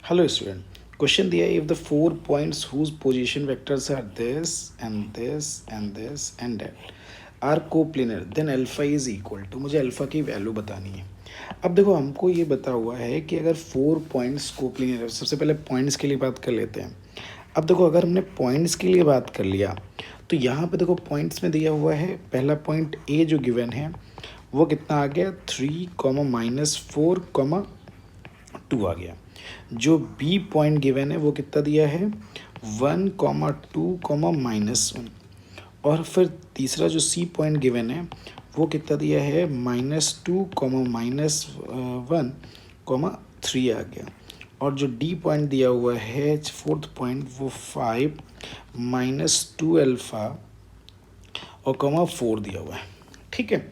Hello student, question दिया है, if the 4 points whose position vectors are this and this and this and that are coplanar then alpha is equal to, मुझे alpha की value बतानी है। अब देखो, हमको ये बता हुआ है कि अगर 4 पॉइंट्स कोप्लेनर है, सबसे पहले पॉइंट्स के लिए बात कर लेते हैं। अब देखो, अगर हमने पॉइंट्स के लिए बात कर लिया तो यहाँ पे देखो पॉइंट्स में दिया हुआ है, पहला पॉइंट ए जो गिवन है वो कितना आ गया, 3, -4, 2 आ गया। जो बी पॉइंट गिवन है वो कितना दिया है, 1, 2, -1। और फिर तीसरा जो सी पॉइंट गिवन है वो कितना दिया है, -2, -1, 3 आ गया। और जो डी पॉइंट दिया हुआ है फोर्थ पॉइंट, वो 5, -2 अल्फ़ा और 4 दिया हुआ है। ठीक है।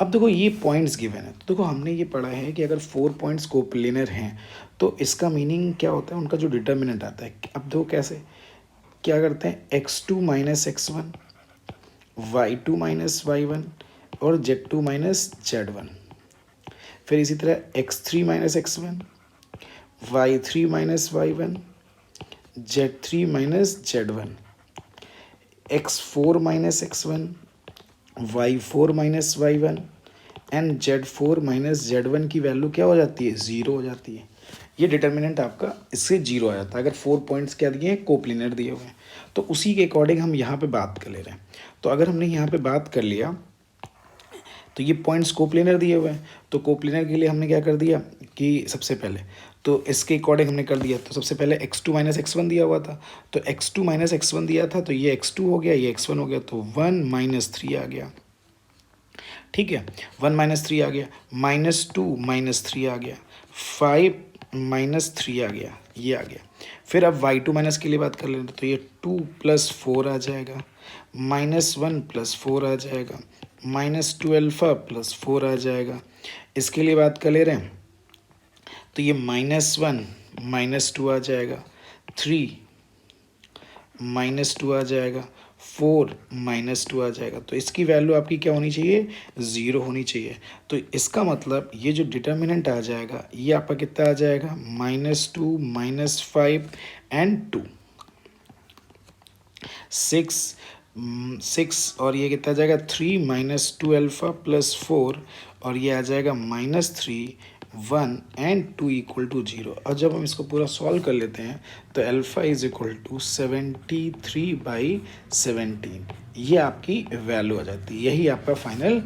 अब देखो, ये पॉइंट्स गिवन है, तो देखो हमने ये पढ़ा है कि अगर 4 पॉइंट्स कोप्लेनर हैं तो इसका मीनिंग क्या होता है, उनका जो डिटर्मिनेंट आता है। अब देखो कैसे क्या करते हैं, x2 - x1, y2 - y1 और z2 - z1। फिर इसी तरह x3 - x1, y3 - y1, z3 - z1, x4 - x1, y4 - y1 and z4 - z1 की वैल्यू क्या हो जाती है, ज़ीरो हो जाती है। ये डिटर्मिनेंट आपका इससे जीरो आ जाता है अगर 4 पॉइंट्स क्या दिए हैं, कोप्लेनर दिए हुए हैं। तो उसी के अकॉर्डिंग हम यहाँ पे बात कर ले रहे हैं। तो अगर हमने यहाँ पे बात कर लिया तो ये पॉइंट्स कोप्लेनर दिए हुए हैं, तो कोप्लेनर के लिए हमने क्या कर दिया कि सबसे पहले तो इसके अकॉर्डिंग हमने कर दिया। तो सबसे पहले x2 - x1 दिया हुआ था, तो x2 - x1 दिया था, तो ये x2 हो गया, ये x1 हो गया, तो 1 - 3 आ गया। ठीक है, 1 - 3 आ गया, -2 - 3 आ गया, 5 - 3 आ गया, ये आ गया। फिर अब y2 माइनस के लिए बात कर लेते, तो ये 2 + 4 आ जाएगा, -1 + 4 आ जाएगा, -2 अल्फ़ा +4 आ जाएगा। इसके लिए बात कर ले रहे हैं तो ये -1 - 2 आ जाएगा, 3 -2 आ जाएगा, 4 -2 आ जाएगा। तो इसकी वैल्यू आपकी क्या होनी चाहिए, ज़ीरो होनी चाहिए। तो इसका मतलब ये जो डिटर्मिनेंट आ जाएगा ये आपका कितना आ जाएगा, -2 -5 एंड 2, 6 और ये कितना आ जाएगा, 3 -2 अल्फ़ा +4 और ये आ जाएगा -3, 1 एंड 2 = 0। और जब हम इसको पूरा सॉल्व कर लेते हैं तो अल्फ़ा = 73/17, ये आपकी वैल्यू आ जाती है। यही आपका फाइनल